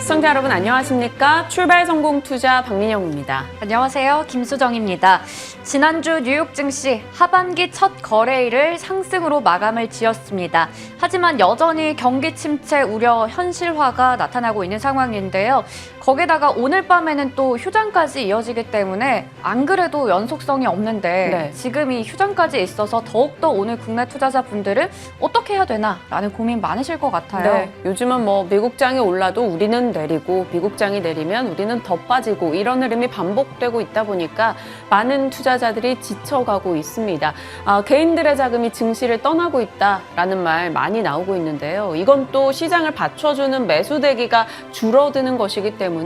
시청자 여러분 안녕하십니까? 출발 성공 투자 박민영입니다. 안녕하세요. 김수정입니다. 지난주 뉴욕 증시 하반기 첫 거래일을 상승으로 마감을 지었습니다. 하지만 여전히 경기 침체 우려 현실화가 나타나고 있는 상황인데요. 거기다가 오늘 밤에는 또 휴장까지 이어지기 때문에 안 그래도 연속성이 없는데 지금 이 휴장까지 있어서 더욱더 오늘 국내 투자자분들은 어떻게 해야 되나라는 고민 많으실 것 같아요. 네, 요즘은 뭐 미국장이 올라도 우리는 내리고 미국장이 내리면 우리는 더 빠지고 이런 흐름이 반복되고 있다 보니까 많은 투자자들이 지쳐가고 있습니다. 개인들의 자금이 증시를 떠나고 있다라는 말 많이 나오고 있는데요. 이건 또 시장을 받쳐주는 매수 대기가 줄어드는 것이기 때문에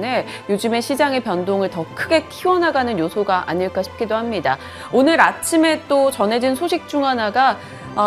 요즘에 시장의 변동을 더 크게 키워나가는 요소가 아닐까 싶기도 합니다. 오늘 아침에 또 전해진 소식 중 하나가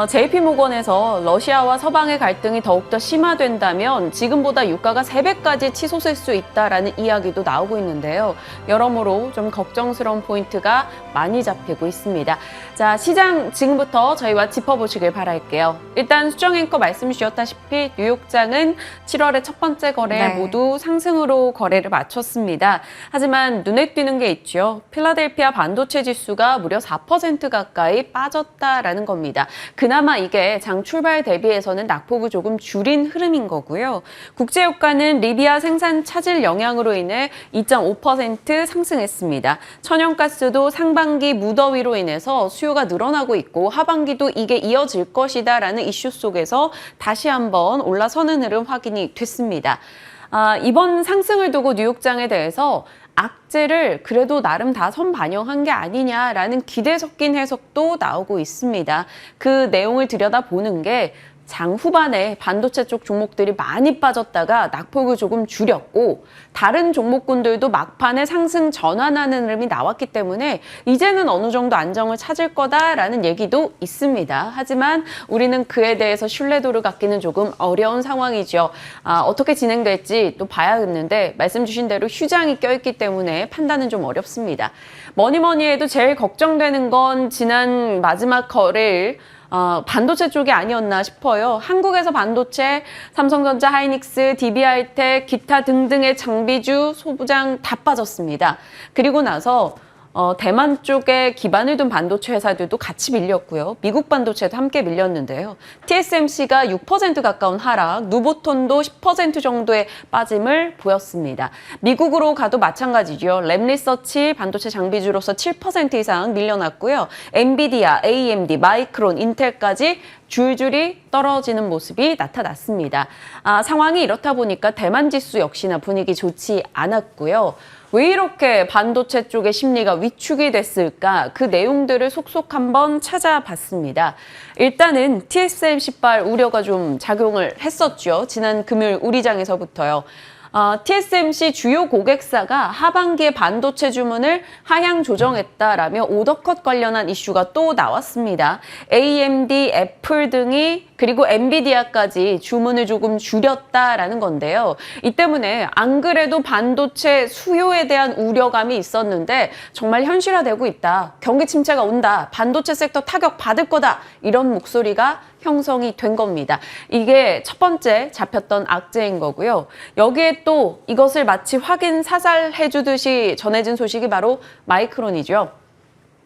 JP모건에서 러시아와 서방의 갈등이 더욱더 심화된다면 지금보다 유가가 3배까지 치솟을 수 있다라는 이야기도 나오고 있는데요. 여러모로 좀 걱정스러운 포인트가 많이 잡히고 있습니다. 자, 시장 지금부터 저희와 짚어보시길 바랄게요. 일단 수정 앵커 말씀 주셨다시피 뉴욕장은 7월의 첫 번째 거래 모두 상승으로 거래를 마쳤습니다. 하지만 눈에 띄는 게 있죠. 필라델피아 반도체 지수가 무려 4% 가까이 빠졌다라는 겁니다. 그나마 이게 장 출발 대비해서는 낙폭을 조금 줄인 흐름인 거고요. 국제유가는 리비아 생산 차질 영향으로 인해 2.5% 상승했습니다. 천연가스도 상반기 무더위로 인해서 수요가 늘어나고 있고 하반기도 이게 이어질 것이다라는 이슈 속에서 다시 한번 올라서는 흐름 확인이 됐습니다. 이번 상승을 두고 뉴욕장에 대해서 악재를 그래도 나름 다 선반영한 게 아니냐라는 기대 섞인 해석도 나오고 있습니다. 그 내용을 들여다보는 게 장 후반에 반도체 쪽 종목들이 많이 빠졌다가 낙폭을 조금 줄였고 다른 종목군들도 막판에 상승 전환하는 흐름이 나왔기 때문에 이제는 어느 정도 안정을 찾을 거다라는 얘기도 있습니다. 하지만 우리는 그에 대해서 신뢰도를 갖기는 조금 어려운 상황이죠. 어떻게 진행될지 또 봐야겠는데 말씀 주신 대로 휴장이 껴있기 때문에 판단은 좀 어렵습니다. 뭐니 해도 제일 걱정되는 건 지난 마지막 거래일 반도체 쪽이 아니었나 싶어요. 한국에서 반도체, 삼성전자, 하이닉스, DB하이텍, 기타 등등의 장비주, 소부장 다 빠졌습니다. 그리고 나서 대만 쪽에 기반을 둔 반도체 회사들도 같이 밀렸고요. 미국 반도체도 함께 밀렸는데요. TSMC가 6% 가까운 하락, 누보톤도 10% 정도의 빠짐을 보였습니다. 미국으로 가도 마찬가지죠. 랩리서치 반도체 장비주로서 7% 이상 밀려났고요. 엔비디아, AMD, 마이크론, 인텔까지 줄줄이 떨어지는 모습이 나타났습니다. 상황이 이렇다 보니까 대만 지수 역시나 분위기 좋지 않았고요. 왜 이렇게 반도체 쪽의 심리가 위축이 됐을까? 그 내용들을 속속 한번 찾아봤습니다. 일단은 TSMC발 우려가 좀 작용을 했었죠. 지난 금요일 우리장에서부터요. TSMC 주요 고객사가 하반기에 반도체 주문을 하향 조정했다라며 오더컷 관련한 이슈가 또 나왔습니다. AMD, 애플 등이 그리고 엔비디아까지 주문을 조금 줄였다라는 건데요. 이 때문에 안 그래도 반도체 수요에 대한 우려감이 있었는데 정말 현실화되고 있다. 경기 침체가 온다. 반도체 섹터 타격 받을 거다. 이런 목소리가 형성이 된 겁니다. 이게 첫 번째 잡혔던 악재인 거고요. 여기에 또 이것을 마치 확인 사살해주듯이 전해진 소식이 바로 마이크론이죠.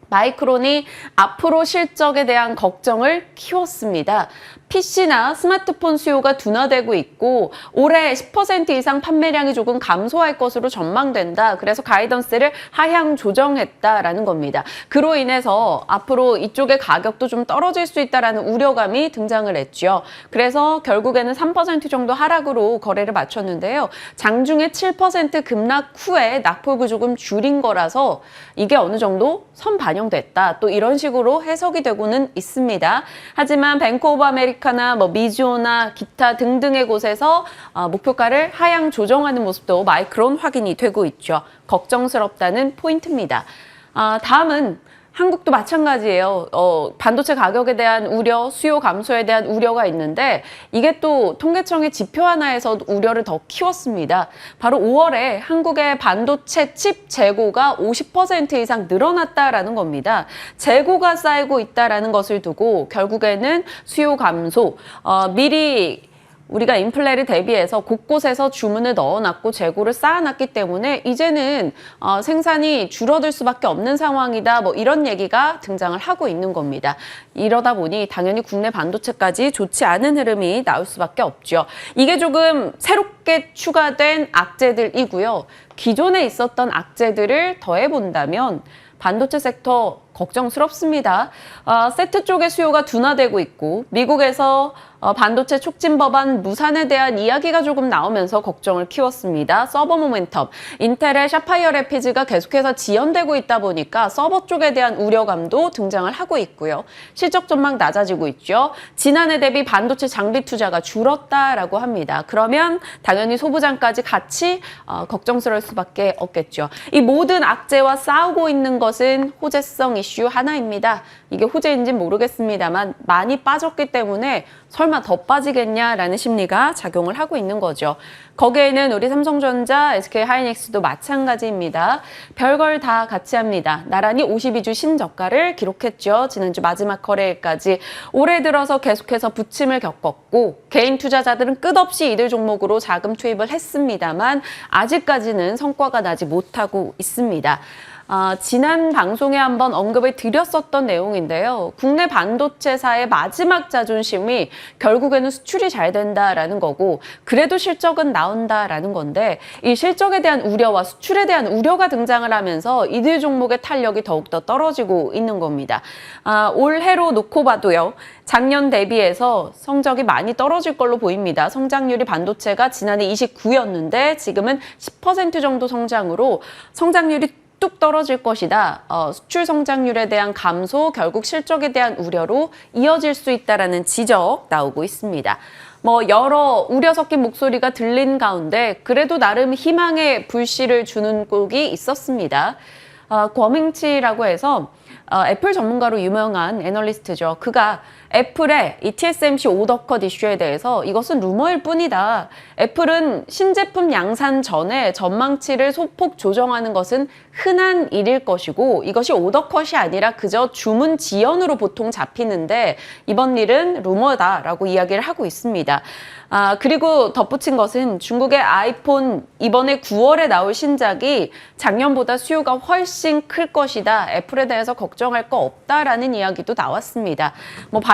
마이크론이 앞으로 실적에 대한 걱정을 키웠습니다. PC나 스마트폰 수요가 둔화되고 있고 올해 10% 이상 판매량이 조금 감소할 것으로 전망된다. 그래서 가이던스를 하향 조정했다라는 겁니다. 그로 인해서 앞으로 이쪽의 가격도 좀 떨어질 수 있다라는 우려감이 등장을 했죠. 그래서 결국에는 3% 정도 하락으로 거래를 마쳤는데요. 장중에 7% 급락 후에 낙폭을 조금 줄인 거라서 이게 어느 정도 선반영됐다. 또 이런 식으로 해석이 되고는 있습니다. 하지만 뱅크 오브 아메리카나 미주오나 기타 등등의 곳에서 목표가를 하향 조정하는 모습도 마이크론 확인이 되고 있죠. 걱정스럽다는 포인트입니다. 다음은 한국도 마찬가지예요. 반도체 가격에 대한 우려, 수요 감소에 대한 우려가 있는데 이게 또 통계청의 지표 하나에서 우려를 더 키웠습니다. 바로 5월에 한국의 반도체 칩 재고가 50% 이상 늘어났다라는 겁니다. 재고가 쌓이고 있다라는 것을 두고 결국에는 수요 감소, 미리 우리가 인플레를 대비해서 곳곳에서 주문을 넣어놨고 재고를 쌓아놨기 때문에 이제는 생산이 줄어들 수밖에 없는 상황이다. 뭐 이런 얘기가 등장을 하고 있는 겁니다. 이러다 보니 당연히 국내 반도체까지 좋지 않은 흐름이 나올 수밖에 없죠. 이게 조금 새롭게 추가된 악재들이고요. 기존에 있었던 악재들을 더해본다면 반도체 섹터 걱정스럽습니다. 세트 쪽의 수요가 둔화되고 있고 미국에서 반도체 촉진 법안 무산에 대한 이야기가 조금 나오면서 걱정을 키웠습니다. 서버 모멘텀, 인텔의 샤파이어 래피즈가 계속해서 지연되고 있다 보니까 서버 쪽에 대한 우려감도 등장을 하고 있고요. 실적 전망 낮아지고 있죠. 지난해 대비 반도체 장비 투자가 줄었다라고 합니다. 그러면 당연히 소부장까지 같이 걱정스러울 수밖에 없겠죠. 이 모든 악재와 싸우고 있는 것은 호재성 이슈 하나입니다. 이게 호재인지는 모르겠습니다만 많이 빠졌기 때문에 설마 더 빠지겠냐라는 심리가 작용을 하고 있는 거죠. 거기에는 우리 삼성전자, SK하이닉스도 마찬가지입니다. 별걸 다 같이 합니다. 나란히 52주 신저가를 기록했죠. 지난주 마지막 거래일까지. 올해 들어서 계속해서 부침을 겪었고 개인 투자자들은 끝없이 이들 종목으로 자금 투입을 했습니다만 아직까지는 성과가 나지 못하고 있습니다. 지난 방송에 한번 언급을 드렸었던 내용인데요. 국내 반도체사의 마지막 자존심이 결국에는 수출이 잘 된다라는 거고 그래도 실적은 나온다라는 건데 이 실적에 대한 우려와 수출에 대한 우려가 등장을 하면서 이들 종목의 탄력이 더욱더 떨어지고 있는 겁니다. 올해로 놓고 봐도요. 작년 대비해서 성적이 많이 떨어질 걸로 보입니다. 성장률이 반도체가 지난해 29였는데 지금은 10% 정도 성장으로 성장률이 뚝 떨어질 것이다. 수출 성장률에 대한 감소, 결국 실적에 대한 우려로 이어질 수 있다라는 지적 나오고 있습니다. 여러 우려 섞인 목소리가 들린 가운데 그래도 나름 희망의 불씨를 주는 곡이 있었습니다. 권밍치라고 해서 애플 전문가로 유명한 애널리스트죠. 그가 애플의 이 TSMC 오더컷 이슈에 대해서 이것은 루머일 뿐이다. 애플은 신제품 양산 전에 전망치를 소폭 조정하는 것은 흔한 일일 것이고 이것이 오더컷이 아니라 그저 주문 지연으로 보통 잡히는데 이번 일은 루머다라고 이야기를 하고 있습니다. 그리고 덧붙인 것은 중국의 아이폰 이번에 9월에 나올 신작이 작년보다 수요가 훨씬 클 것이다. 애플에 대해서 걱정할 거 없다라는 이야기도 나왔습니다.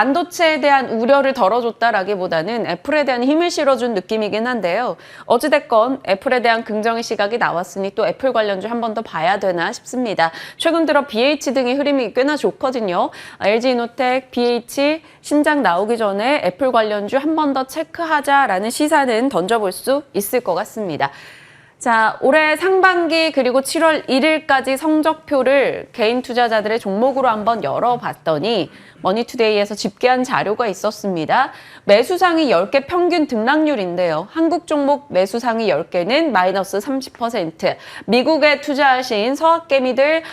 반도체에 대한 우려를 덜어줬다라기보다는 애플에 대한 힘을 실어준 느낌이긴 한데요. 어찌됐건 애플에 대한 긍정의 시각이 나왔으니 또 애플 관련주 한 번 더 봐야 되나 싶습니다. 최근 들어 BH 등의 흐름이 꽤나 좋거든요. LG이노텍, BH 신작 나오기 전에 애플 관련주 한 번 더 체크하자라는 시사는 던져볼 수 있을 것 같습니다. 자, 올해 상반기 그리고 7월 1일까지 성적표를 개인 투자자들의 종목으로 한번 열어봤더니 머니투데이에서 집계한 자료가 있었습니다. 매수상위 10개 평균 등락률인데요. 한국 종목 매수상위 10개는 마이너스 30%, 미국에 투자하신 서학개미들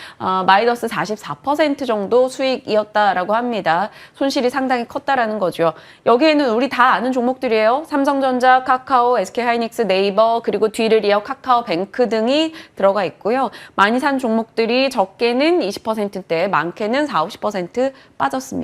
마이너스 44% 정도 수익이었다라고 합니다. 손실이 상당히 컸다라는 거죠. 여기에는 우리 다 아는 종목들이에요. 삼성전자, 카카오, SK하이닉스, 네이버, 그리고 뒤를 이어 카카오뱅크 등이 들어가 있고요. 많이 산 종목들이 적게는 20%대, 많게는 40~50% 빠졌습니다.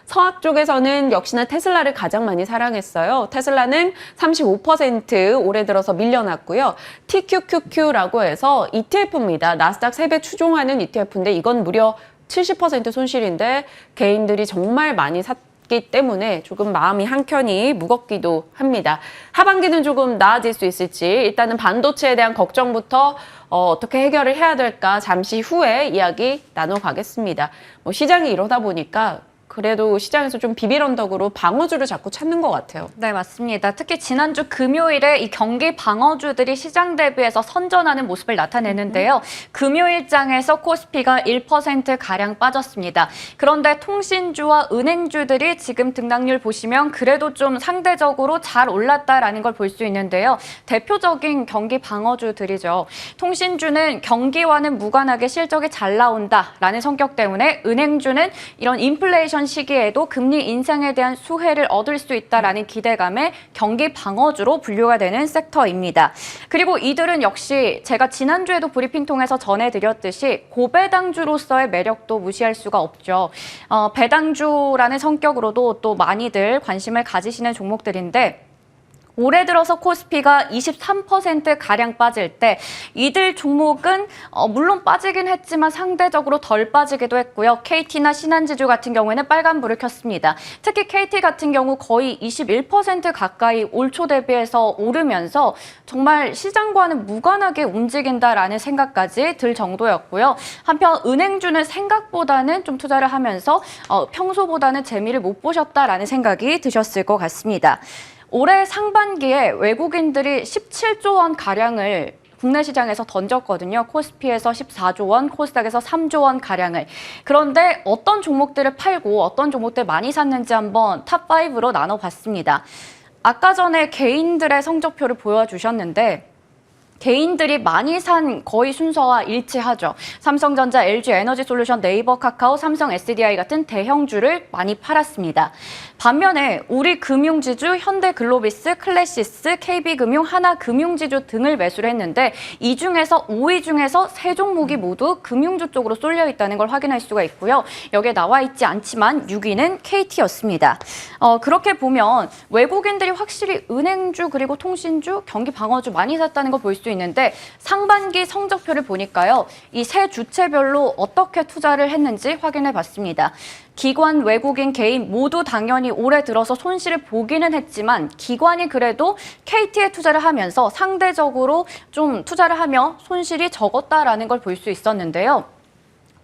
서학 쪽에서는 역시나 테슬라를 가장 많이 사랑했어요. 테슬라는 35% 올해 들어서 밀려났고요. TQQQ라고 해서 ETF입니다. 나스닥 3배 추종하는 ETF인데 이건 무려 70% 손실인데 개인들이 정말 많이 샀기 때문에 조금 마음이 한켠이 무겁기도 합니다. 하반기는 조금 나아질 수 있을지 일단은 반도체에 대한 걱정부터 어떻게 해결을 해야 될까 잠시 후에 이야기 나눠가겠습니다. 시장이 이러다 보니까 그래도 시장에서 좀 비빌 언덕으로 방어주를 자꾸 찾는 것 같아요. 네, 맞습니다. 특히 지난주 금요일에 이 경기 방어주들이 시장 대비해서 선전하는 모습을 나타내는데요. 금요일장에서 코스피가 1%가량 빠졌습니다. 그런데 통신주와 은행주들이 지금 등락률 보시면 그래도 좀 상대적으로 잘 올랐다라는 걸 볼 수 있는데요. 대표적인 경기 방어주들이죠. 통신주는 경기와는 무관하게 실적이 잘 나온다라는 성격 때문에 은행주는 이런 인플레이션 시기에도 금리 인상에 대한 수혜를 얻을 수 있다라는 기대감에 경기 방어주로 분류가 되는 섹터입니다. 그리고 이들은 역시 제가 지난주에도 브리핑 통해서 전해드렸듯이 고배당주로서의 매력도 무시할 수가 없죠. 배당주라는 성격으로도 또 많이들 관심을 가지시는 종목들인데 올해 들어서 코스피가 23%가량 빠질 때 이들 종목은 물론 빠지긴 했지만 상대적으로 덜 빠지기도 했고요. KT나 신한지주 같은 경우에는 빨간불을 켰습니다. 특히 KT 같은 경우 거의 21% 가까이 올 초 대비해서 오르면서 정말 시장과는 무관하게 움직인다라는 생각까지 들 정도였고요. 한편 은행주는 생각보다는 좀 투자를 하면서 평소보다는 재미를 못 보셨다라는 생각이 드셨을 것 같습니다. 올해 상반기에 외국인들이 17조 원 가량을 국내 시장에서 던졌거든요. 코스피에서 14조 원, 코스닥에서 3조 원 가량을. 그런데 어떤 종목들을 팔고 어떤 종목들 많이 샀는지 한번 탑5로 나눠봤습니다. 아까 전에 개인들의 성적표를 보여주셨는데 개인들이 많이 산 거의 순서와 일치하죠. 삼성전자, LG에너지솔루션, 네이버, 카카오, 삼성 SDI 같은 대형주를 많이 팔았습니다. 반면에 우리 금융지주, 현대글로비스, 클래시스, KB금융, 하나금융지주 등을 매수를 했는데 이 중에서 5위 중에서 3종목이 모두 금융주 쪽으로 쏠려 있다는 걸 확인할 수가 있고요. 여기에 나와 있지 않지만 6위는 KT였습니다. 그렇게 보면 외국인들이 확실히 은행주 그리고 통신주, 경기방어주 많이 샀다는 걸 볼 수 있는데 상반기 성적표를 보니까요. 이 세 주체별로 어떻게 투자를 했는지 확인해 봤습니다. 기관, 외국인, 개인 모두 당연히 올해 들어서 손실을 보기는 했지만 기관이 그래도 KT에 투자를 하면서 상대적으로 좀 투자를 하며 손실이 적었다라는 걸 볼 수 있었는데요.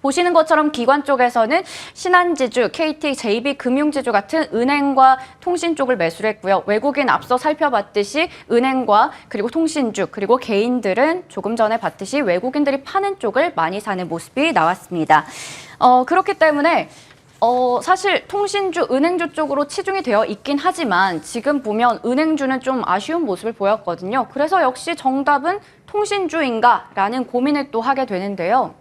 보시는 것처럼 기관 쪽에서는 신한지주, KT, JB금융지주 같은 은행과 통신 쪽을 매수를 했고요. 외국인 앞서 살펴봤듯이 은행과 그리고 통신주 그리고 개인들은 조금 전에 봤듯이 외국인들이 파는 쪽을 많이 사는 모습이 나왔습니다. 그렇기 때문에 사실 통신주, 은행주 쪽으로 치중이 되어 있긴 하지만 지금 보면 은행주는 좀 아쉬운 모습을 보였거든요. 그래서 역시 정답은 통신주인가라는 고민을 또 하게 되는데요.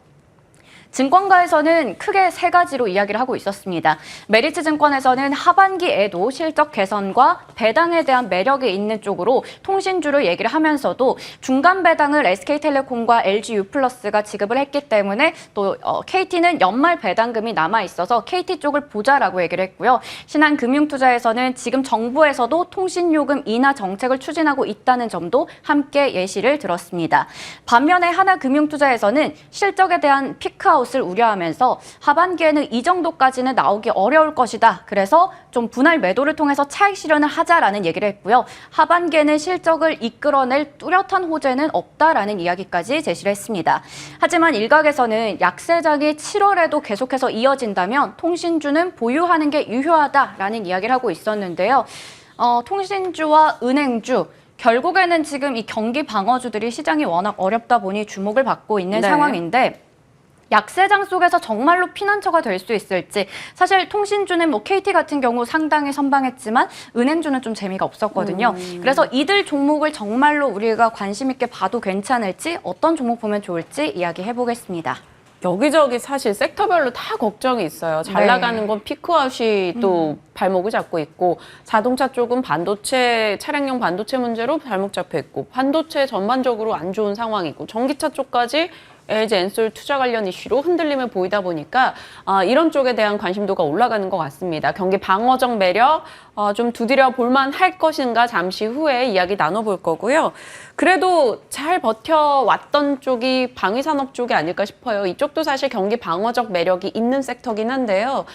증권가에서는 크게 3가지로 이야기를 하고 있었습니다. 메리츠증권에서는 하반기에도 실적 개선과 배당에 대한 매력이 있는 쪽으로 통신주를 얘기를 하면서도 중간 배당을 SK텔레콤과 LG유플러스가 지급을 했기 때문에 또 KT는 연말 배당금이 남아있어서 KT 쪽을 보자라고 얘기를 했고요. 신한금융투자에서는 지금 정부에서도 통신요금 인하 정책을 추진하고 있다는 점도 함께 예시를 들었습니다. 반면에 하나금융투자에서는 실적에 대한 피크아웃 을 우려하면서 하반기에는 이 정도까지는 나오기 어려울 것이다. 그래서 좀 분할 매도를 통해서 차익 실현을 하자라는 얘기를 했고요. 하반기에는 실적을 이끌어낼 뚜렷한 호재는 없다라는 이야기까지 제시를 했습니다. 하지만 일각에서는 약세장이 7월에도 계속해서 이어진다면 통신주는 보유하는 게 유효하다라는 이야기를 하고 있었는데요. 통신주와 은행주 결국에는 지금 이 경기 방어주들이 시장이 워낙 어렵다 보니 주목을 받고 있는 상황인데 약세장 속에서 정말로 피난처가 될 수 있을지 사실 통신주는 KT 같은 경우 상당히 선방했지만 은행주는 좀 재미가 없었거든요. 그래서 이들 종목을 정말로 우리가 관심 있게 봐도 괜찮을지 어떤 종목 보면 좋을지 이야기해 보겠습니다. 여기저기 사실 섹터별로 다 걱정이 있어요. 잘 나가는 건 피크아웃이 또 발목을 잡고 있고 자동차 쪽은 반도체, 차량용 반도체 문제로 발목 잡혀 있고 반도체 전반적으로 안 좋은 상황이고 전기차 쪽까지 LG 엔솔 투자 관련 이슈로 흔들림을 보이다 보니까 이런 쪽에 대한 관심도가 올라가는 것 같습니다. 경기 방어적 매력 좀 두드려 볼만 할 것인가 잠시 후에 이야기 나눠볼 거고요. 그래도 잘 버텨왔던 쪽이 방위산업 쪽이 아닐까 싶어요. 이쪽도 사실 경기 방어적 매력이 있는 섹터긴 한데요.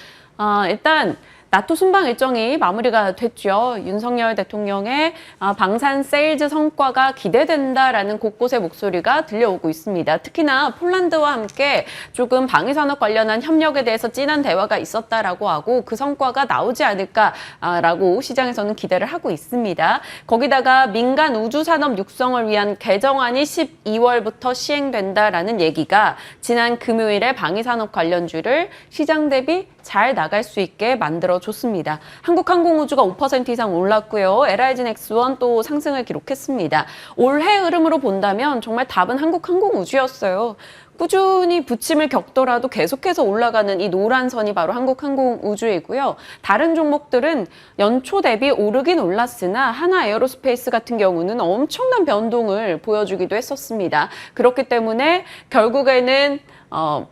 일단 나토 순방 일정이 마무리가 됐죠. 윤석열 대통령의 방산 세일즈 성과가 기대된다라는 곳곳의 목소리가 들려오고 있습니다. 특히나 폴란드와 함께 조금 방위산업 관련한 협력에 대해서 진한 대화가 있었다라고 하고 그 성과가 나오지 않을까라고 시장에서는 기대를 하고 있습니다. 거기다가 민간 우주산업 육성을 위한 개정안이 12월부터 시행된다라는 얘기가 지난 금요일에 방위산업 관련주를 시장 대비 잘 나갈 수 있게 만들어줬습니다. 한국항공우주가 5% 이상 올랐고요. LIG넥스원 또 상승을 기록했습니다. 올해 흐름으로 본다면 정말 답은 한국항공우주였어요. 꾸준히 부침을 겪더라도 계속해서 올라가는 이 노란 선이 바로 한국항공우주이고요. 다른 종목들은 연초 대비 오르긴 올랐으나 하나에어로스페이스 같은 경우는 엄청난 변동을 보여주기도 했었습니다. 그렇기 때문에 결국에는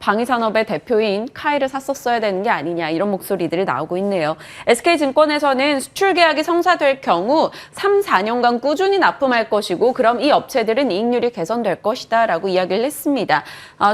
방위산업의 대표인 카이를 샀었어야 되는 게 아니냐 이런 목소리들이 나오고 있네요. SK증권에서는 수출 계약이 성사될 경우 3, 4년간 꾸준히 납품할 것이고 그럼 이 업체들은 이익률이 개선될 것이다 라고 이야기를 했습니다.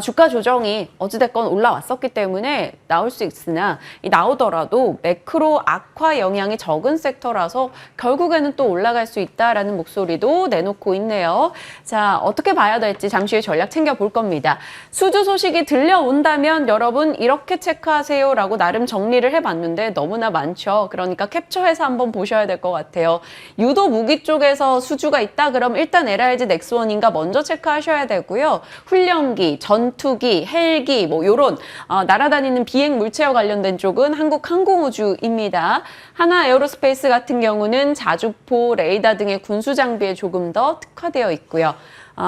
주가 조정이 어찌됐건 올라왔었기 때문에 나올 수 있으나 나오더라도 매크로 악화 영향이 적은 섹터라서 결국에는 또 올라갈 수 있다라는 목소리도 내놓고 있네요. 자, 어떻게 봐야 될지 잠시 후에 전략 챙겨볼 겁니다. 수주 소식이 들려온다면 여러분 이렇게 체크하세요라고 나름 정리를 해봤는데 너무나 많죠. 그러니까 캡처해서 한번 보셔야 될 것 같아요. 유도 무기 쪽에서 수주가 있다 그럼 일단 LRG 넥스원인가 먼저 체크하셔야 되고요. 훈련기, 전투기, 헬기 뭐 요런 날아다니는 비행 물체와 관련된 쪽은 한국항공우주입니다. 하나 에어로스페이스 같은 경우는 자주포, 레이더 등의 군수 장비에 조금 더 특화되어 있고요.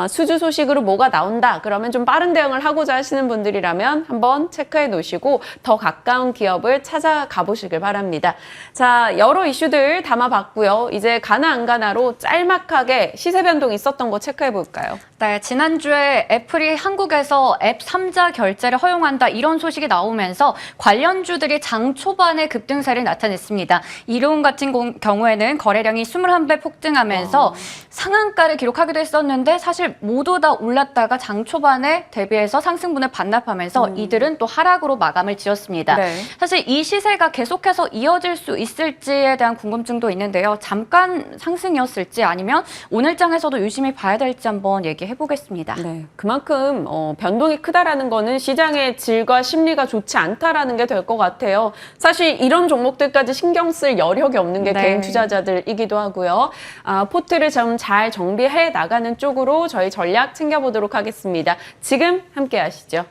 수주 소식으로 뭐가 나온다 그러면 좀 빠른 대응을 하고자 하시는 분들이라면 한번 체크해 놓으시고 더 가까운 기업을 찾아가 보시길 바랍니다. 자, 여러 이슈들 담아봤고요. 이제 가나 안 가나로 짤막하게 시세 변동 있었던 거 체크해 볼까요? 네, 지난주에 애플이 한국에서 앱 3자 결제를 허용한다 이런 소식이 나오면서 관련주들이 장 초반에 급등세를 나타냈습니다. 이로운 같은 경우에는 거래량이 21배 폭증하면서 상한가를 기록하기도 했었는데 사실 모두 다 올랐다가 장 초반에 대비해서 상승분을 반납하면서 이들은 또 하락으로 마감을 지었습니다. 네. 사실 이 시세가 계속해서 이어질 수 있을지에 대한 궁금증도 있는데요. 잠깐 상승이었을지 아니면 오늘 장에서도 유심히 봐야 될지 한번 얘기해 보겠습니다. 네, 그만큼 변동이 크다라는 거는 시장의 질과 심리가 좋지 않다라는 게 될 것 같아요. 사실 이런 종목들까지 신경 쓸 여력이 없는 게 네. 개인 투자자들이기도 하고요. 포트를 좀 잘 정비해 나가는 쪽으로 저희 전략 챙겨보도록 하겠습니다. 지금 함께 하시죠.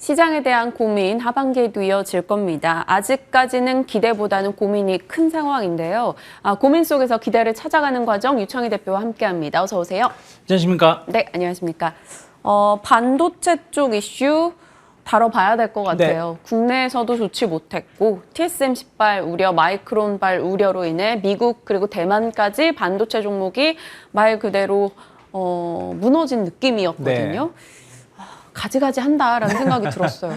시장에 대한 고민 하반기에도 이어질 겁니다. 아직까지는 기대보다는 고민이 큰 상황인데요. 고민 속에서 기대를 찾아가는 과정 유청희 대표와 함께합니다. 어서 오세요. 안녕하십니까? 네, 안녕하십니까. 반도체 쪽 이슈 다뤄봐야 될 것 같아요. 국내에서도 좋지 못했고 TSMC발 우려, 마이크론발 우려로 인해 미국 그리고 대만까지 반도체 종목이 말 그대로 무너진 느낌이었거든요. 가지가지 한다라는 생각이 들었어요.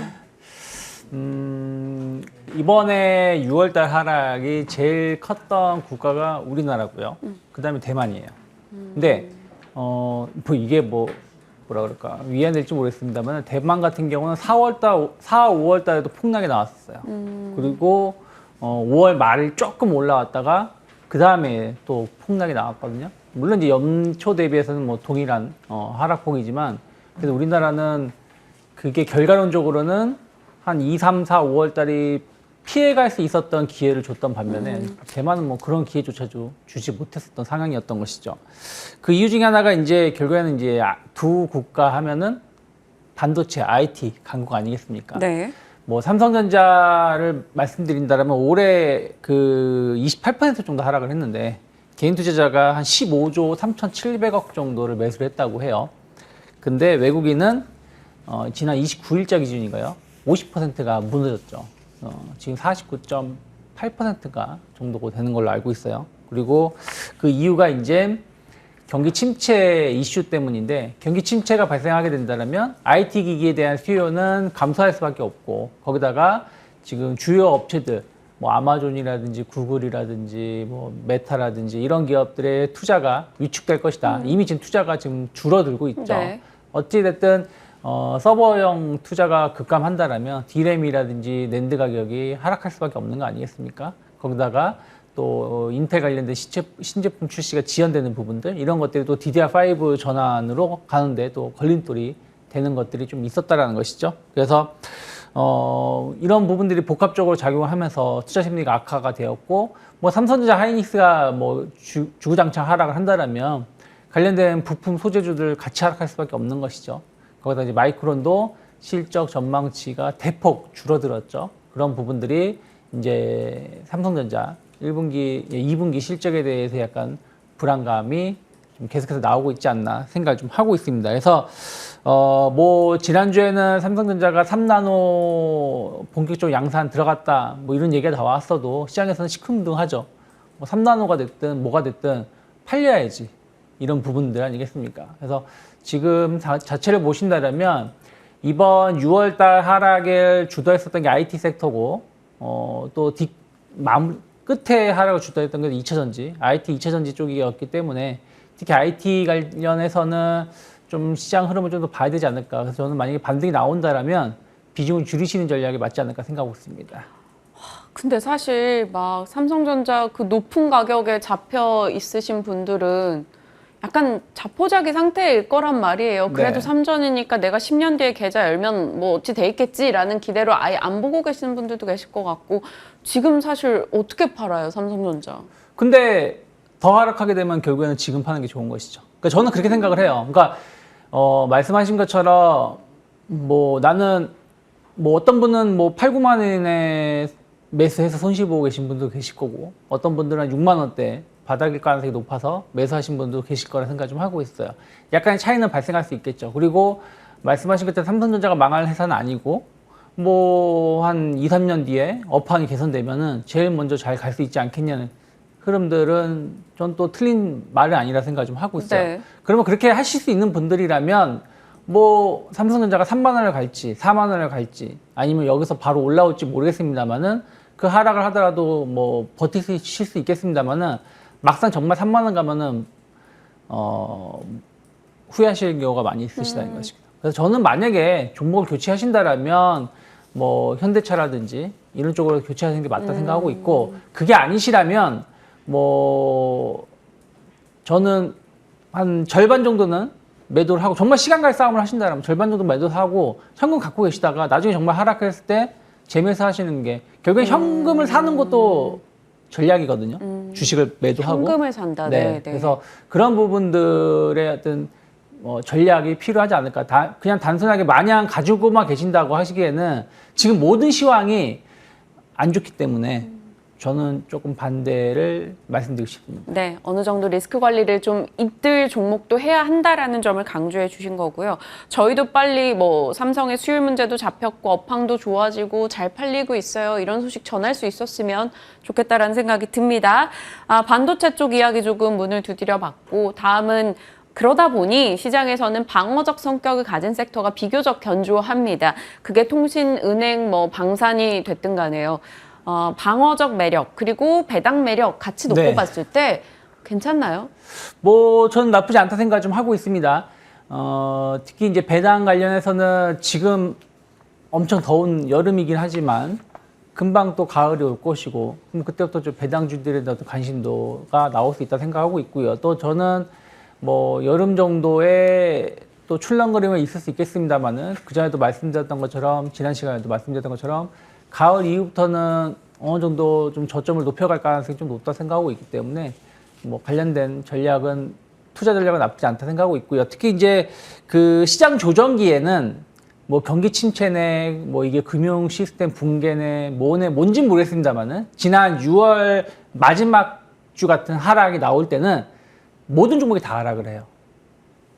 이번에 6월달 하락이 제일 컸던 국가가 우리나라고요. 그다음에 대만이에요. 근데 뭐 이게 뭐라 그럴까 위안될지 모르겠습니다만 대만 같은 경우는 4, 5월달에도 폭락이 나왔었어요. 그리고 5월 말 조금 올라왔다가 그 다음에 또 폭락이 나왔거든요. 물론 이제 연초 대비해서는 뭐 동일한 하락폭이지만 그래서 우리나라는 그게 결과론적으로는 한 2, 3, 4, 5월 달이 피해갈 수 있었던 기회를 줬던 반면에 대만은 뭐 그런 기회조차 주지 못했었던 상황이었던 것이죠. 그 이유 중에 하나가 이제 결국에는 이제 두 국가 하면은 반도체, IT 강국 아니겠습니까? 네. 뭐 삼성전자를 말씀드린다면 올해 그 28% 정도 하락을 했는데 개인 투자자가 한 15조 3,700억 정도를 매수를 했다고 해요. 근데 외국인은 지난 29일자 기준인가요? 50%가 무너졌죠. 지금 49.8%가 정도 되는 걸로 알고 있어요. 그리고 그 이유가 이제 경기 침체 이슈 때문인데 경기 침체가 발생하게 된다면 IT 기기에 대한 수요는 감소할 수밖에 없고 거기다가 지금 주요 업체들 뭐 아마존이라든지 구글이라든지 뭐 메타라든지 이런 기업들의 투자가 위축될 것이다. 이미 지금 투자가 지금 줄어들고 있죠. 네. 어찌됐든 서버형 투자가 급감한다라면 D램이라든지 낸드 가격이 하락할 수밖에 없는 거 아니겠습니까? 거기다가 또 인텔 관련된 신제품 출시가 지연되는 부분들 이런 것들이 또 DDR5 전환으로 가는데 또 걸림돌이 되는 것들이 좀 있었다라는 것이죠. 그래서 이런 부분들이 복합적으로 작용을 하면서 투자 심리가 악화가 되었고 뭐 삼성전자 하이닉스가 뭐 주구장창 하락을 한다라면 관련된 부품 소재주들 같이 하락할 수밖에 없는 것이죠. 거기다 이제 마이크론도 실적 전망치가 대폭 줄어들었죠. 그런 부분들이 이제 삼성전자 2분기 실적에 대해서 약간 불안감이 좀 계속해서 나오고 있지 않나 생각을 좀 하고 있습니다. 그래서 뭐 지난주에는 삼성전자가 3나노 본격적으로 양산 들어갔다 뭐 이런 얘기가 나왔어도 시장에서는 시큰둥하죠. 뭐 3나노가 됐든 뭐가 됐든 팔려야지 이런 부분들 아니겠습니까? 그래서 지금 자체를 보신다면 이번 6월달 하락을 주도했었던 게 IT 섹터고 또 끝에 하락을 주도했던 게 2차전지, IT 2차전지 쪽이었기 때문에 특히 IT 관련해서는 좀 시장 흐름을 좀 더 봐야 되지 않을까. 그래서 저는 만약에 반등이 나온다라면 비중을 줄이시는 전략이 맞지 않을까 생각하고 있습니다. 근데 사실 막 삼성전자 그 높은 가격에 잡혀 있으신 분들은 약간 자포자기 상태일 거란 말이에요. 그래도 네. 삼전이니까 내가 10년 뒤에 계좌 열면 뭐 어찌 돼 있겠지라는 기대로 아예 안 보고 계시는 분들도 계실 것 같고 지금 사실 어떻게 팔아요, 삼성전자? 근데 더 하락하게 되면 결국에는 지금 파는 게 좋은 것이죠. 그러니까 저는 그렇게 생각을 해요. 그러니까 말씀하신 것처럼 뭐 나는 뭐 어떤 분은 뭐 8, 9만 원에 매수해서 손실 보고 계신 분도 계실 거고 어떤 분들은 6만 원대 바닥일 가능성이 높아서 매수하신 분도 계실 거라 생각 좀 하고 있어요. 약간의 차이는 발생할 수 있겠죠. 그리고 말씀하신 것처럼 삼성전자가 망할 회사는 아니고 뭐 한 2, 3년 뒤에 업황이 개선되면은 제일 먼저 잘 갈 수 있지 않겠냐는 흐름들은 전 또 틀린 말은 아니라 생각 좀 하고 있어요. 네. 그러면 그렇게 하실 수 있는 분들이라면 뭐 삼성전자가 3만 원을 갈지 4만 원을 갈지 아니면 여기서 바로 올라올지 모르겠습니다만은 그 하락을 하더라도 뭐 버티실 수 있겠습니다만은 막상 정말 3만 원 가면은 후회하실 경우가 많이 있으시다는 것입니다. 그래서 저는 만약에 종목을 교체하신다라면 뭐 현대차라든지 이런 쪽으로 교체하는 게 맞다 생각하고 있고 그게 아니시라면 뭐 저는 한 절반 정도는 매도를 하고 정말 시간 갈 싸움을 하신다면 절반 정도 매도를 하고 현금 갖고 계시다가 나중에 정말 하락했을 때 재매수 하시는 게 결국엔 현금을 사는 것도 전략이거든요. 주식을 매도하고 현금을 산다. 네. 네, 네. 그래서 그런 부분들의 어떤 전략이 필요하지 않을까. 그냥 단순하게 마냥 가지고만 계신다고 하시기에는 지금 모든 시황이 안 좋기 때문에 저는 조금 반대를 말씀드리고 싶습니다. 네, 어느 정도 리스크 관리를 좀 이들 종목도 해야 한다라는 점을 강조해 주신 거고요. 저희도 빨리 뭐 삼성의 수율 문제도 잡혔고 업황도 좋아지고 잘 팔리고 있어요. 이런 소식 전할 수 있었으면 좋겠다라는 생각이 듭니다. 반도체 쪽 이야기 조금 문을 두드려 봤고 다음은 그러다 보니 시장에서는 방어적 성격을 가진 섹터가 비교적 견조합니다. 그게 통신, 은행, 뭐 방산이 됐든 간에요. 방어적 매력 그리고 배당 매력 같이 놓고 네. 봤을 때 괜찮나요? 뭐 저는 나쁘지 않다 생각을 좀 하고 있습니다. 특히 이제 배당 관련해서는 지금 엄청 더운 여름이긴 하지만 금방 또 가을이 올 것이고 그럼 그때부터 좀 배당주들에 대한 관심도가 나올 수 있다 생각하고 있고요. 또 저는 뭐 여름 정도에 또 출렁거림은 있을 수 있겠습니다만은 그 전에도 말씀드렸던 것처럼 지난 시간에도 말씀드렸던 것처럼 가을 이후부터는 어느 정도 좀 저점을 높여갈 가능성이 좀 높다 생각하고 있기 때문에 뭐 관련된 전략은 투자 전략은 나쁘지 않다 생각하고 있고요. 특히 이제 그 시장 조정기에는 뭐 경기 침체네 뭐 이게 금융 시스템 붕괴네 뭐네 뭔진 모르겠습니다만은 지난 6월 마지막 주 같은 하락이 나올 때는 모든 종목이 다 하락을 해요.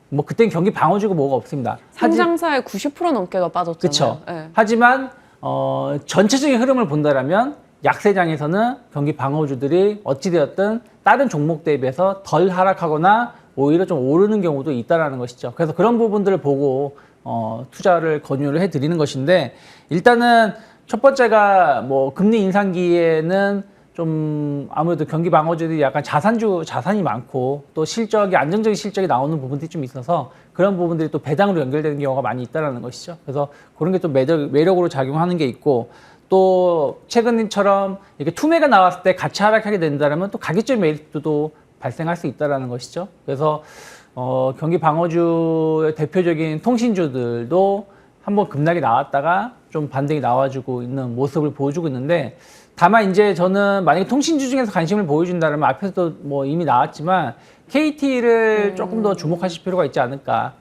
뭐 그때는 경기 방어주고 뭐가 없습니다. 상장사의 90% 넘게가 빠졌잖아요. 그렇죠. 네. 하지만 전체적인 흐름을 본다라면 약세장에서는 경기 방어주들이 어찌되었든 다른 종목 대비해서 덜 하락하거나 오히려 좀 오르는 경우도 있다라는 것이죠. 그래서 그런 부분들을 보고 투자를 권유를 해드리는 것인데 일단은 첫 번째가 뭐 금리 인상기에는 좀 아무래도 경기 방어주들이 약간 자산이 많고 또 실적이 안정적인 실적이 나오는 부분들이 좀 있어서 그런 부분들이 또 배당으로 연결되는 경우가 많이 있다라는 것이죠. 그래서 그런 게 또 매력으로 작용하는 게 있고 또 최근처럼 이렇게 투매가 나왔을 때 같이 하락하게 된다면 또 가격적 메리트도 발생할 수 있다라는 것이죠. 그래서 경기 방어주의 대표적인 통신주들도 한번 급락이 나왔다가 좀 반등이 나와주고 있는 모습을 보여주고 있는데 다만 이제 저는 만약에 통신주 중에서 관심을 보여준다면 앞에서도 뭐 이미 나왔지만 KT를 조금 더 주목하실 필요가 있지 않을까.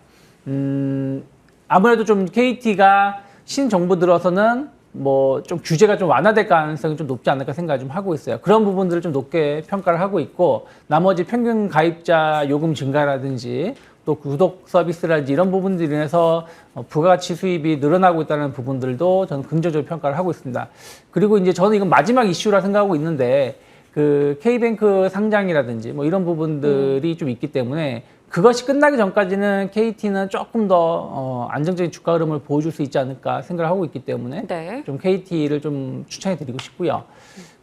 아무래도 좀 KT가 신정부 들어서는 뭐 좀 규제가 좀 완화될 가능성이 좀 높지 않을까 생각을 좀 하고 있어요. 그런 부분들을 좀 높게 평가를 하고 있고, 나머지 평균 가입자 요금 증가라든지 또 구독 서비스라든지 이런 부분들로 인해서 부가가치 수입이 늘어나고 있다는 부분들도 저는 긍정적으로 평가를 하고 있습니다. 그리고 이제 저는 이건 마지막 이슈라 생각하고 있는데, 그 K뱅크 상장이라든지 뭐 이런 부분들이 좀 있기 때문에 그것이 끝나기 전까지는 KT는 조금 더 안정적인 주가 흐름을 보여줄 수 있지 않을까 생각을 하고 있기 때문에 네. 좀 KT를 좀 추천해 드리고 싶고요.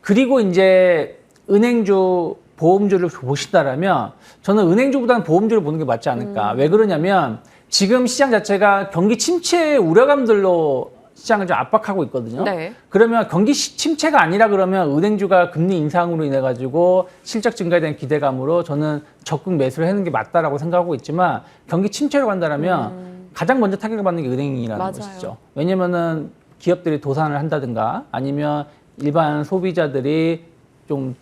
그리고 이제 은행주, 보험주를 보신다라면 저는 은행주보다는 보험주를 보는 게 맞지 않을까. 왜 그러냐면 지금 시장 자체가 경기 침체 우려감들로 시장을 좀 압박하고 있거든요. 네. 그러면 경기 침체가 아니라 그러면 은행주가 금리 인상으로 인해 가지고 실적 증가에 대한 기대감으로 저는 적극 매수를 하는 게 맞다라고 생각하고 있지만, 경기 침체로 간다라면 가장 먼저 타격을 받는 게 은행이라는 맞아요. 것이죠. 왜냐면은 기업들이 도산을 한다든가 아니면 일반 소비자들이 좀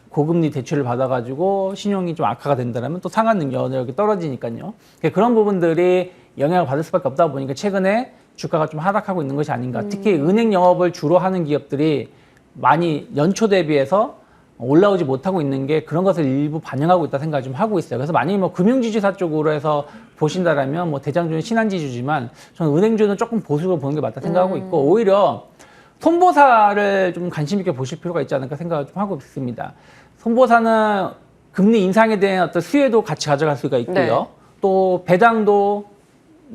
고금리 대출을 받아가지고 신용이 좀 악화가 된다면 또 상환 능력이 떨어지니까요. 그런 부분들이 영향을 받을 수밖에 없다 보니까 최근에 주가가 좀 하락하고 있는 것이 아닌가. 특히 은행 영업을 주로 하는 기업들이 많이 연초 대비해서 올라오지 못하고 있는 게 그런 것을 일부 반영하고 있다 생각을 좀 하고 있어요. 그래서 만약에 뭐 금융지주사 쪽으로 해서 보신다라면 뭐 대장주는 신한지주지만 저는 은행주는 조금 보수적으로 보는 게 맞다 생각하고 있고, 오히려 손보사를 좀 관심 있게 보실 필요가 있지 않을까 생각을 좀 하고 있습니다. 손보사는 금리 인상에 대한 어떤 수혜도 같이 가져갈 수가 있고요. 네. 또 배당도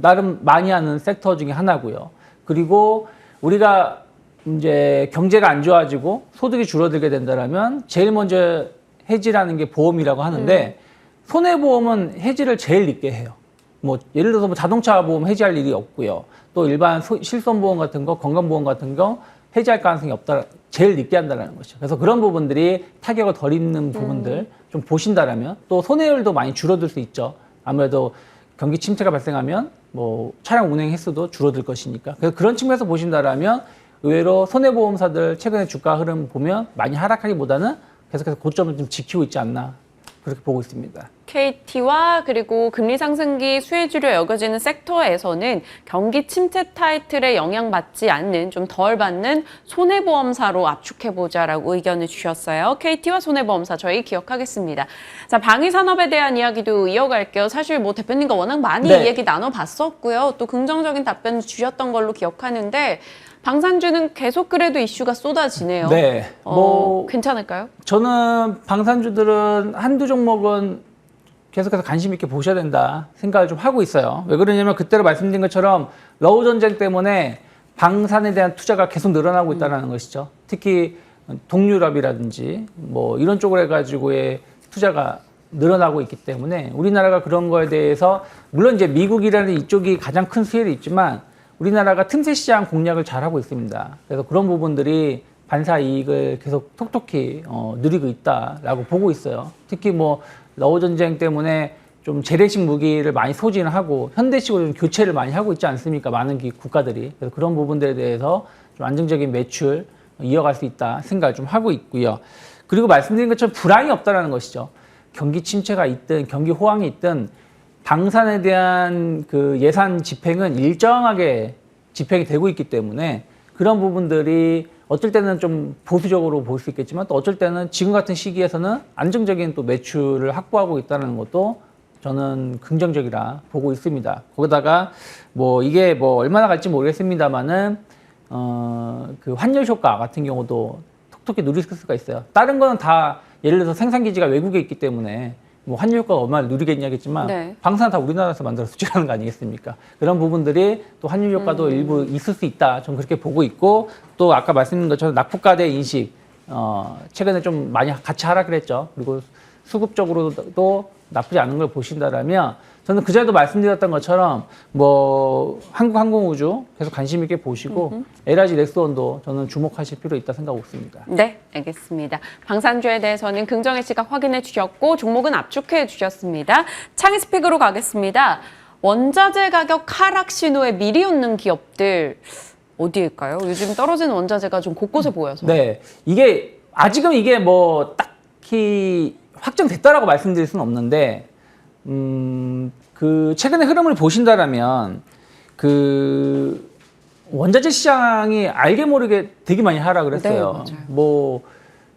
나름 많이 하는 섹터 중에 하나고요. 그리고 우리가 이제 경제가 안 좋아지고 소득이 줄어들게 된다면 제일 먼저 해지라는 게 보험이라고 하는데, 손해보험은 해지를 제일 늦게 해요. 뭐 예를 들어서 뭐 자동차 보험 해지할 일이 없고요. 또 일반 실손보험 같은 거, 건강보험 같은 거 해지할 가능성이 없다, 제일 늦게 한다는 것이죠. 그래서 그런 부분들이 타격을 덜 입는 부분들 좀 보신다라면, 또 손해율도 많이 줄어들 수 있죠. 아무래도 경기 침체가 발생하면 뭐 차량 운행 횟수도 줄어들 것이니까. 그래서 그런 측면에서 보신다라면 의외로 손해보험사들 최근에 주가 흐름 보면 많이 하락하기보다는 계속해서 고점을 좀 지키고 있지 않나, 그렇게 보고 있습니다. KT와 그리고 금리 상승기 수혜주로 여겨지는 섹터에서는 경기 침체 타이틀에 영향받지 않는, 좀 덜 받는 손해보험사로 압축해보자라고 의견을 주셨어요. KT와 손해보험사 저희 기억하겠습니다. 자, 방위산업에 대한 이야기도 이어갈게요. 사실 뭐 대표님과 워낙 많이 네. 얘기 나눠봤었고요. 또 긍정적인 답변 주셨던 걸로 기억하는데, 방산주는 계속 그래도 이슈가 쏟아지네요. 네. 괜찮을까요? 저는 방산주들은 한두 종목은 계속해서 관심 있게 보셔야 된다 생각을 좀 하고 있어요. 왜 그러냐면 그때로 말씀드린 것처럼 러우 전쟁 때문에 방산에 대한 투자가 계속 늘어나고 있다는 것이죠. 특히 동유럽이라든지 뭐 이런 쪽으로 해가지고의 투자가 늘어나고 있기 때문에 우리나라가 그런 거에 대해서, 물론 이제 미국이라는 이쪽이 가장 큰 수혜를 있지만 우리나라가 틈새 시장 공략을 잘 하고 있습니다. 그래서 그런 부분들이 반사 이익을 계속 톡톡히 누리고 있다라고 보고 있어요. 특히 뭐 러우 전쟁 때문에 좀 재래식 무기를 많이 소진을 하고 현대식으로 좀 교체를 많이 하고 있지 않습니까? 많은 국가들이. 그래서 그런 부분들에 대해서 좀 안정적인 매출 이어갈 수 있다 생각을 좀 하고 있고요. 그리고 말씀드린 것처럼 불황이 없다라는 것이죠. 경기 침체가 있든 경기 호황이 있든 방산에 대한 그 예산 집행은 일정하게 집행이 되고 있기 때문에 그런 부분들이 어쩔 때는 좀 보수적으로 볼 수 있겠지만, 또 어쩔 때는 지금 같은 시기에서는 안정적인 또 매출을 확보하고 있다는 것도 저는 긍정적이라 보고 있습니다. 거기다가 뭐 이게 뭐 얼마나 갈지 모르겠습니다만은 그 환율 효과 같은 경우도 톡톡히 누릴 수가 있어요. 다른 거는 다 예를 들어서 생산 기지가 외국에 있기 때문에 뭐 환율 효과가 얼마나 누리겠냐겠지만, 네. 방산은 다 우리나라에서 만들어서 수출하는 거 아니겠습니까? 그런 부분들이 또 환율 효과도 일부 있을 수 있다. 좀 그렇게 보고 있고, 또 아까 말씀드린 것처럼 낙폭과대 인식 최근에 좀 많이 같이 하락을 했죠. 그리고 수급적으로도 나쁘지 않은 걸 보신다라면, 저는 그전에도 말씀드렸던 것처럼 뭐 한국항공우주 계속 관심 있게 보시고 LRG 넥스원도 저는 주목하실 필요 있다 생각하고 있습니다. 네, 알겠습니다. 방산주에 대해서는 긍정의 시각 확인해 주셨고 종목은 압축해 주셨습니다. 창의 스픽으로 가겠습니다. 원자재 가격 하락 신호에 미리 웃는 기업들 어디일까요? 요즘 떨어지는 원자재가 좀 곳곳에 보여서. 네, 이게 아직은 이게 뭐 딱히 확정됐다라고 말씀드릴 수는 없는데, 그 최근의 흐름을 보신다라면 그 원자재 시장이 알게 모르게 되게 많이 하락을 했어요. 네, 맞아요. 뭐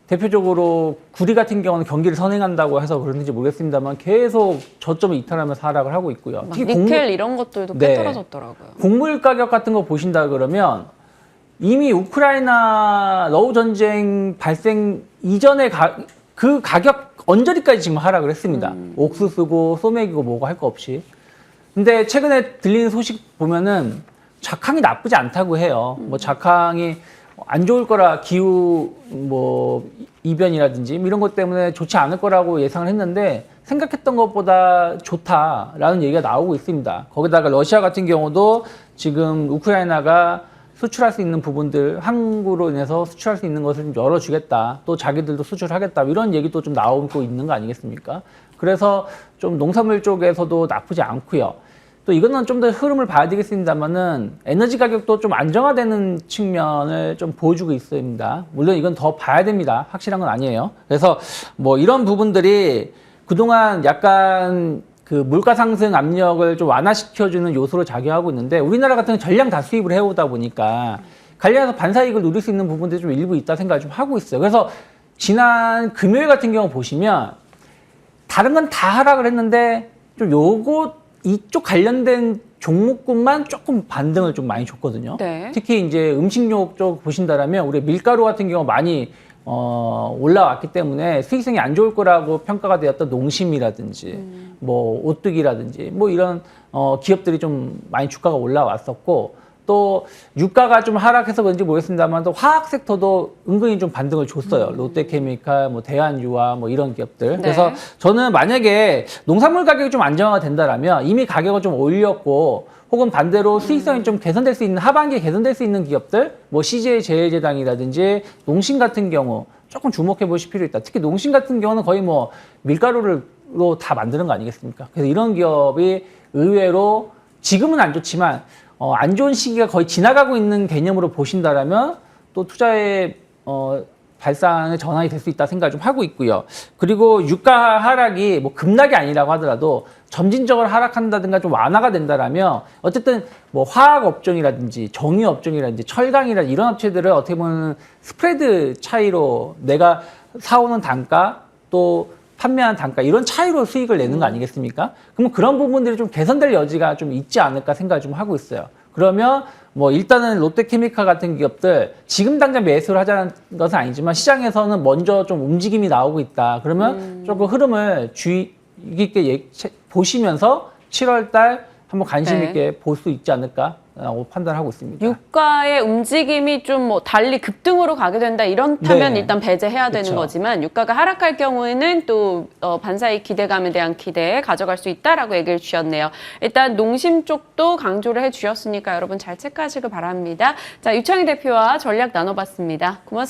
대표적으로 구리 같은 경우는 경기를 선행한다고 해서 그런지 모르겠습니다만 계속 저점을 이탈하면서 하락을 하고 있고요. 막 니켈 이런 것들도 꽤 네. 떨어졌더라고요. 곡물 가격 같은 거 보신다 그러면 이미 우크라이나 러우 전쟁 발생 이전에 그 가격 언저리까지 지금 하락을 했습니다. 옥수수고 소맥이고 뭐고 할 거 없이. 근데 최근에 들리는 소식 보면은 작황이 나쁘지 않다고 해요. 뭐 작황이 안 좋을 거라 기후 뭐 이변이라든지 이런 것 때문에 좋지 않을 거라고 예상을 했는데 생각했던 것보다 좋다라는 얘기가 나오고 있습니다. 거기다가 러시아 같은 경우도 지금 우크라이나가 수출할 수 있는 부분들, 항구로 인해서 수출할 수 있는 것을 좀 열어주겠다. 또 자기들도 수출하겠다. 이런 얘기도 좀 나오고 있는 거 아니겠습니까? 그래서 좀 농산물 쪽에서도 나쁘지 않고요. 또 이거는 좀 더 흐름을 봐야 되겠습니다만은 에너지 가격도 좀 안정화되는 측면을 좀 보여주고 있습니다. 물론 이건 더 봐야 됩니다. 확실한 건 아니에요. 그래서 뭐 이런 부분들이 그동안 약간 그 물가 상승 압력을 좀 완화시켜주는 요소로 작용하고 있는데 우리나라 같은 경우는 전량 다 수입을 해오다 보니까 관련해서 반사이익을 누릴 수 있는 부분들이 좀 일부 있다 생각을 좀 하고 있어요. 그래서 지난 금요일 같은 경우 보시면 다른 건 다 하락을 했는데 좀 이쪽 관련된 종목군만 조금 반등을 좀 많이 줬거든요. 네. 특히 이제 음식료 쪽 보신다라면 우리 밀가루 같은 경우 많이 올라왔기 때문에 수익성이 안 좋을 거라고 평가가 되었던 농심이라든지 뭐 오뚜기라든지 뭐 이런 기업들이 좀 많이 주가가 올라왔었고 또 유가가 좀 하락해서 그런지 모르겠습니다만 또 화학 섹터도 은근히 좀 반등을 줬어요. 롯데케미칼, 뭐 대한유화 뭐 이런 기업들. 네. 그래서 저는 만약에 농산물 가격이 좀 안정화가 된다라면 이미 가격을 좀 올렸고 혹은 반대로 수익성이 좀 개선될 수 있는 하반기에 개선될 수 있는 기업들 뭐 CJ 제일제당이라든지 농심 같은 경우 조금 주목해 보실 필요 있다. 특히 농심 같은 경우는 거의 뭐 밀가루로 다 만드는 거 아니겠습니까? 그래서 이런 기업이 의외로 지금은 안 좋지만 안 좋은 시기가 거의 지나가고 있는 개념으로 보신다라면 또 투자의 발상의 전환이 될 수 있다 생각을 좀 하고 있고요. 그리고 유가 하락이 뭐 급락이 아니라고 하더라도 점진적으로 하락한다든가 좀 완화가 된다라면 어쨌든 뭐 화학 업종이라든지 정유 업종이라든지 철강이라든지 이런 업체들을 어떻게 보면 스프레드 차이로 내가 사오는 단가 또 판매한 단가 이런 차이로 수익을 내는 거 아니겠습니까? 그러면 그런 부분들이 좀 개선될 여지가 좀 있지 않을까 생각을 좀 하고 있어요. 그러면 뭐 일단은 롯데케미칼 같은 기업들 지금 당장 매수를 하자는 것은 아니지만 시장에서는 먼저 좀 움직임이 나오고 있다. 그러면 조금 흐름을 주의 깊게 보시면서 7월 달 한번 관심 있게 볼 수 있지 않을까라고 판단하고 있습니다. 유가의 움직임이 좀 뭐 달리 급등으로 가게 된다 이렇다면 네. 일단 배제해야 되는 그쵸. 거지만 유가가 하락할 경우에는 또 반사이익 기대감에 대한 기대에 가져갈 수 있다라고 얘기를 주셨네요. 일단 농심 쪽도 강조를 해주셨으니까 여러분 잘 체크하시길 바랍니다. 자, 유창희 대표와 전략 나눠봤습니다. 고맙습니다.